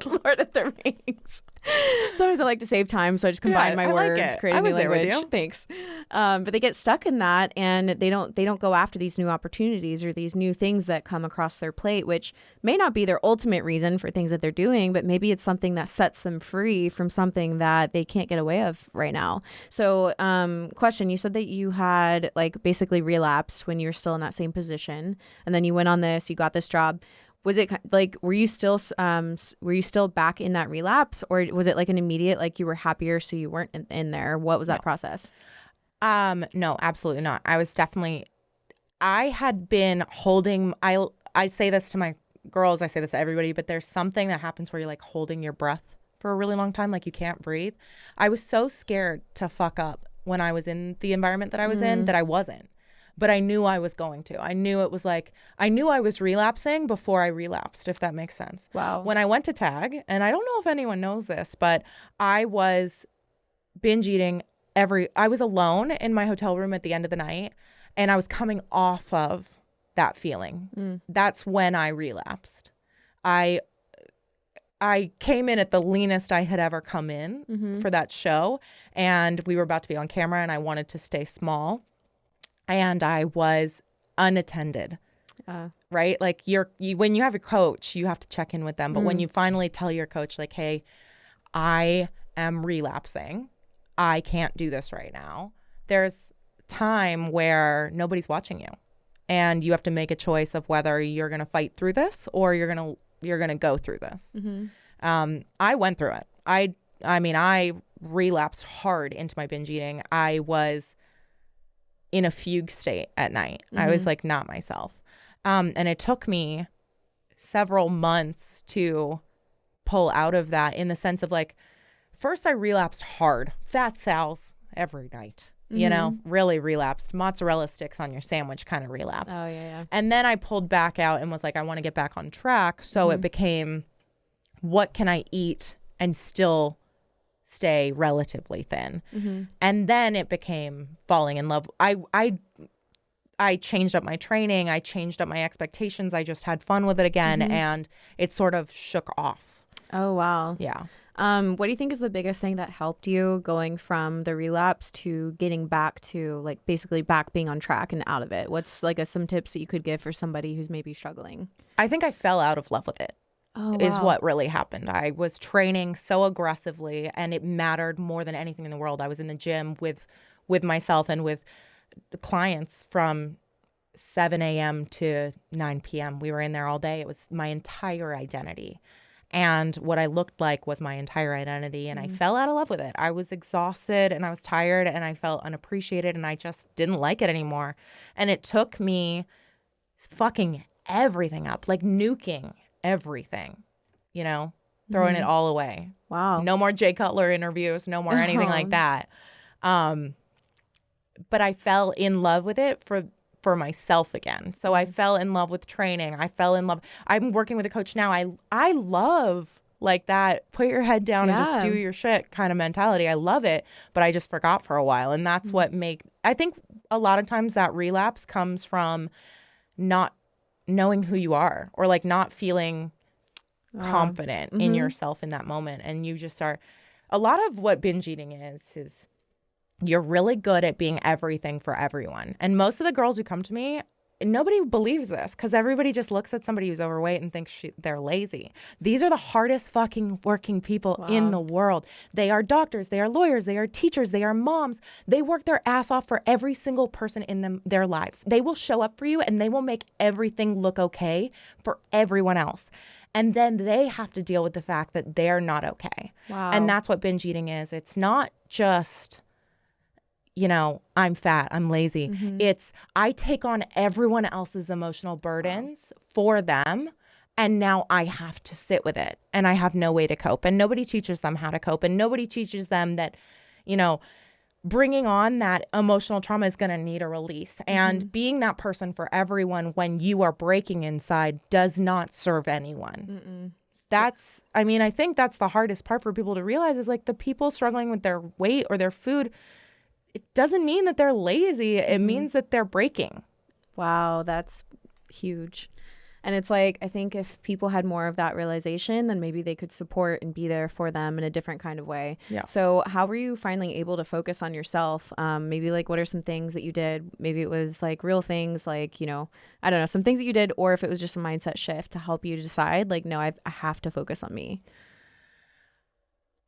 A: Lord of the Rings. Sometimes I like to save time, so I just combine my words, create a new language. Thanks. But they get stuck in that, and they don't go after these new opportunities or these new things that come across their plate, which may not be their ultimate reason for things that they're doing, but maybe it's something that sets them free from something that they can't get away of right now. So, question: you said that you had like basically relapsed when you were still in that same position, and then you went on this, you got this job. Was it like, were you still back in that relapse, or was it like an immediate, like you were happier so you weren't in there? What was that process?
B: No, absolutely not. I had been holding, I say this to my girls, I say this to everybody, but there's something that happens where you're like holding your breath for a really long time, like you can't breathe. I was so scared to fuck up when I was in the environment that I was in that I wasn't. But I knew I was going to. I knew it was like, I knew I was relapsing before I relapsed, if that makes sense.
A: Wow.
B: When I went to tag, and I don't know if anyone knows this, but I was binge eating I was alone in my hotel room at the end of the night, and I was coming off of that feeling. That's when I relapsed. I came in at the leanest I had ever come in for that show, and we were about to be on camera, and I wanted to stay small. And I was unattended, right? Like when you have a coach, you have to check in with them. But when you finally tell your coach, like, hey, I am relapsing, I can't do this right now, there's time where nobody's watching you. And you have to make a choice of whether you're going to fight through this or you're going to go through this. I went through it. I mean, I relapsed hard into my binge eating. I was in a fugue state at night. I was like not myself. And it took me several months to pull out of that, in the sense of like, first I relapsed hard. Fat Sal's every night, you know, really relapsed. Mozzarella sticks on your sandwich kind of relapsed.
A: Oh, yeah.
B: And then I pulled back out and was like, I want to get back on track. So it became, what can I eat and still stay relatively thin? And then it became falling in love. I changed up my training. I changed up my expectations. I just had fun with it again, and it sort of shook off.
A: Oh, wow.
B: Yeah.
A: What do you think is the biggest thing that helped you going from the relapse to getting back to like basically back being on track and out of it? What's like some tips that you could give for somebody who's maybe struggling?
B: I think I fell out of love with it.
A: Oh, wow.
B: Is what really happened. I was training so aggressively, and it mattered more than anything in the world. I was in the gym with with myself and with the clients from 7 a.m. to 9 p.m. We were in there all day. It was my entire identity. And what I looked like was my entire identity. And I fell out of love with it. I was exhausted and I was tired and I felt unappreciated and I just didn't like it anymore. And it took me fucking everything up, like nuking everything, you know, throwing it all away.
A: Wow.
B: No more Jay Cutler interviews, no more anything like that. But I fell in love with it for myself again. So I fell in love with training. I fell in love. I'm working with a coach now. I love like that put your head down and just do your shit kind of mentality. I love it, but I just forgot for a while. And that's what I think a lot of times that relapse comes from not knowing who you are or like not feeling confident in yourself in that moment. And you just are, a lot of what binge eating is you're really good at being everything for everyone. And most of the girls who come to me, nobody believes this because everybody just looks at somebody who's overweight and thinks they're lazy. These are the hardest fucking working people in the world. They are doctors, they are lawyers, they are teachers, they are moms. They work their ass off for every single person in their lives. They will show up for you and they will make everything look okay for everyone else. And then they have to deal with the fact that they're not okay.
A: Wow.
B: And that's what binge eating is. It's not just, you know, I'm fat, I'm lazy. It's I take on everyone else's emotional burdens for them. And now I have to sit with it and I have no way to cope. And nobody teaches them how to cope. And nobody teaches them that, you know, bringing on that emotional trauma is going to need a release. And being that person for everyone when you are breaking inside does not serve anyone. That's, I mean, I think that's the hardest part for people to realize is like the people struggling with their weight or their food, it doesn't mean that they're lazy. It means that they're breaking.
A: Wow, that's huge. And it's like, I think if people had more of that realization, then maybe they could support and be there for them in a different kind of way.
B: Yeah.
A: So how were you finally able to focus on yourself? Maybe like, what are some things that you did? Maybe it was like real things like, you know, I don't know, some things that you did, or if it was just a mindset shift to help you decide like, no, I have to focus on me.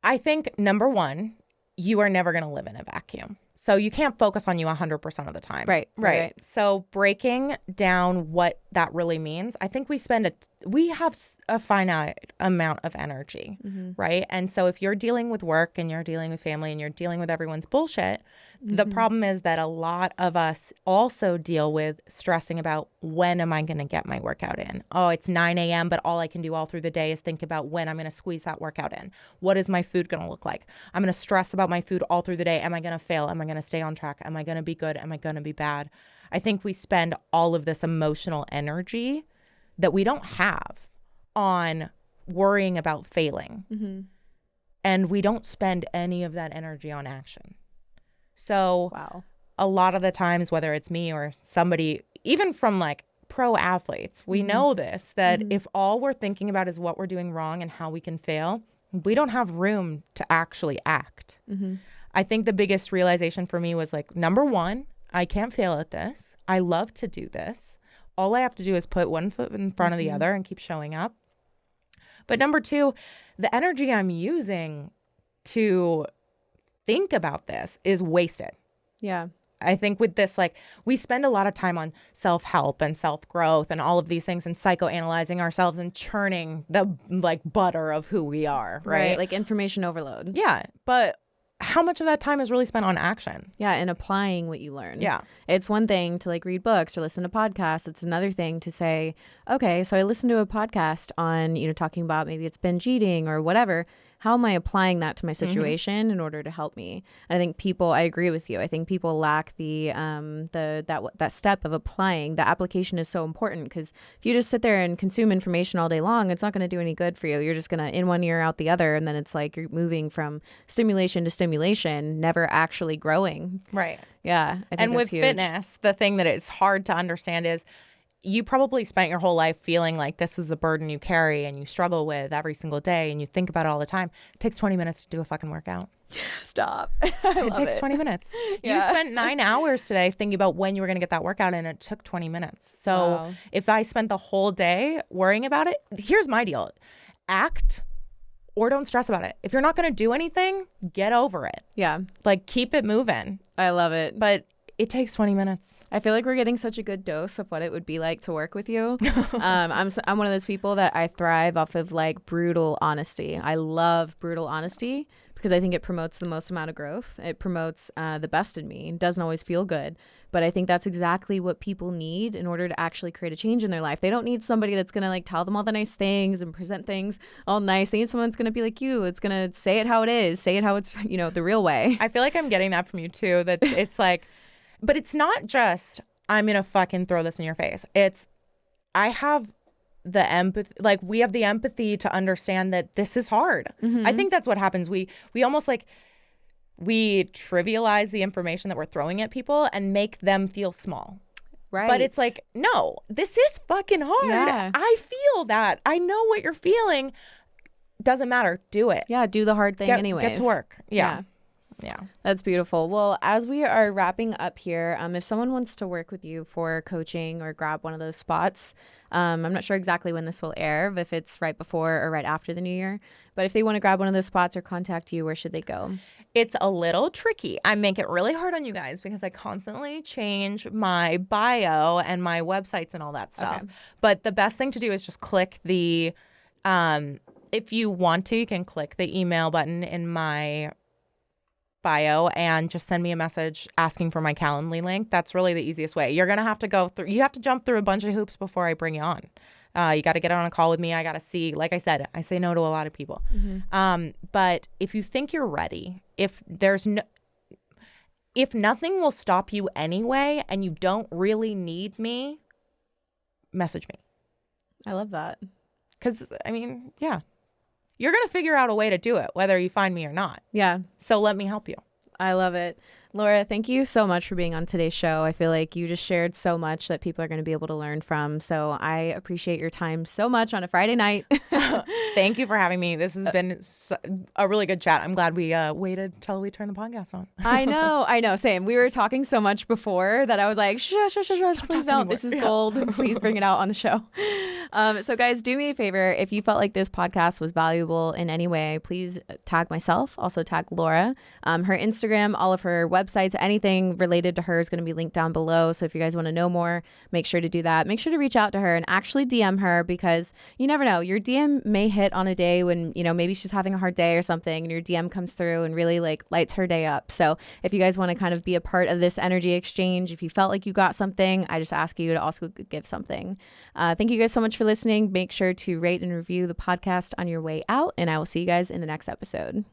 B: I think number one, you are never going to live in a vacuum. So you can't focus on you 100% of the time.
A: Right.
B: So breaking down what that really means, I think we have a finite amount of energy, right? And so if you're dealing with work and you're dealing with family and you're dealing with everyone's bullshit, the problem is that a lot of us also deal with stressing about when am I going to get my workout in? Oh, it's 9 a.m., but all I can do all through the day is think about when I'm going to squeeze that workout in. What is my food going to look like? I'm going to stress about my food all through the day. Am I going to fail? Am I going to stay on track? Am I going to be good? Am I going to be bad? I think we spend all of this emotional energy that we don't have on worrying about failing. And we don't spend any of that energy on action. So a lot of the times, whether it's me or somebody, even from like pro athletes, we know this, that if all we're thinking about is what we're doing wrong and how we can fail, we don't have room to actually act. I think the biggest realization for me was like, number one, I can't fail at this. I love to do this. All I have to do is put one foot in front of the other and keep showing up. But number two, the energy I'm using to think about this is wasted.
A: Yeah.
B: I think with this, like, we spend a lot of time on self-help and self-growth and all of these things and psychoanalyzing ourselves and churning the like butter of who we are, right?
A: Like information overload.
B: Yeah. But how much of that time is really spent on action?
A: Yeah, and applying what you learn.
B: Yeah.
A: It's one thing to like read books or listen to podcasts. It's another thing to say, okay, so I listened to a podcast on, you know, talking about maybe it's binge eating or whatever. How am I applying that to my situation in order to help me? And I think I agree with you. I think people lack that step of applying. The application is so important because if you just sit there and consume information all day long, it's not going to do any good for you. You're just going to in one ear out the other. And then it's like you're moving from stimulation to stimulation, never actually growing.
B: Right.
A: Yeah. I think
B: and
A: that's
B: with
A: huge.
B: fitness, the thing that is hard to understand is you probably spent your whole life feeling like this is a burden you carry and you struggle with every single day and you think about it all the time. It takes 20 minutes to do a fucking workout.
A: Stop.
B: It takes 20 minutes.
A: Yeah.
B: You spent 9 hours today thinking about when you were going to get that workout and it took 20 minutes. So if I spent the whole day worrying about it, here's my deal. Act or don't stress about it. If you're not going to do anything, get over it.
A: Yeah.
B: Like, keep it moving.
A: I love it.
B: But it takes 20 minutes.
A: I feel like we're getting such a good dose of what it would be like to work with you. I'm one of those people that I thrive off of like brutal honesty. I love brutal honesty because I think it promotes the most amount of growth. It promotes the best in me. It doesn't always feel good, but I think that's exactly what people need in order to actually create a change in their life. They don't need somebody that's going to like tell them all the nice things and present things all nice. They need someone that's going to be like you. It's going to say it how it is, say it how it's, you know, the real way.
B: I feel like I'm getting that from you too, that it's like, but it's not just, I'm going to fucking throw this in your face. It's, I have the empathy, like we have the empathy to understand that this is hard. Mm-hmm. I think that's what happens. We almost like, we trivialize the information that we're throwing at people and make them feel small.
A: Right.
B: But it's like, no, this is fucking hard.
A: Yeah.
B: I feel that. I know what you're feeling. Doesn't matter. Do it.
A: Yeah. Do the hard thing anyways.
B: Get to work. Yeah.
A: That's beautiful. Well, as we are wrapping up here, if someone wants to work with you for coaching or grab one of those spots, I'm not sure exactly when this will air, if it's right before or right after the new year, but if they want to grab one of those spots or contact you, where should they go?
B: It's a little tricky. I make it really hard on you guys because I constantly change my bio and my websites and all that stuff. Okay. But the best thing to do is just click the, if you want to, you can click the email button in my bio and just send me a message asking for my Calendly link. That's really the easiest way. You're going to have to go through, you have to jump through a bunch of hoops before I bring you on. You got to get on a call with me. I got to see, like I said, I say no to a lot of people. Mm-hmm. But if you think you're ready, if nothing will stop you anyway and you don't really need me, message me.
A: I love that.
B: Because, I mean, yeah. You're going to figure out a way to do it, whether you find me or not.
A: Yeah.
B: So let me help you.
A: I love it. Laura, thank you so much for being on today's show. I feel like you just shared so much that people are going to be able to learn from. So I appreciate your time so much on a Friday night.
B: Thank you for having me. This has been a really good chat. I'm glad we waited till we turned the podcast on.
A: I know. Same. We were talking so much before that I was like, shush, please don't. This is gold. Please bring it out on the show. So guys, do me a favor. If you felt like this podcast was valuable in any way, please tag myself. Also tag Laura. Her Instagram, all of her websites, anything related to her is going to be linked down below. So if you guys want to know more, make sure to do that. Make sure to reach out to her and actually DM her, because you never know. Your DM may hit on a day when, you know, maybe she's having a hard day or something, and your DM comes through and really like lights her day up. So if you guys want to kind of be a part of this energy exchange, if you felt like you got something, I just ask you to also give something. Thank you guys so much for listening. Make sure to rate and review the podcast on your way out, and I will see you guys in the next episode.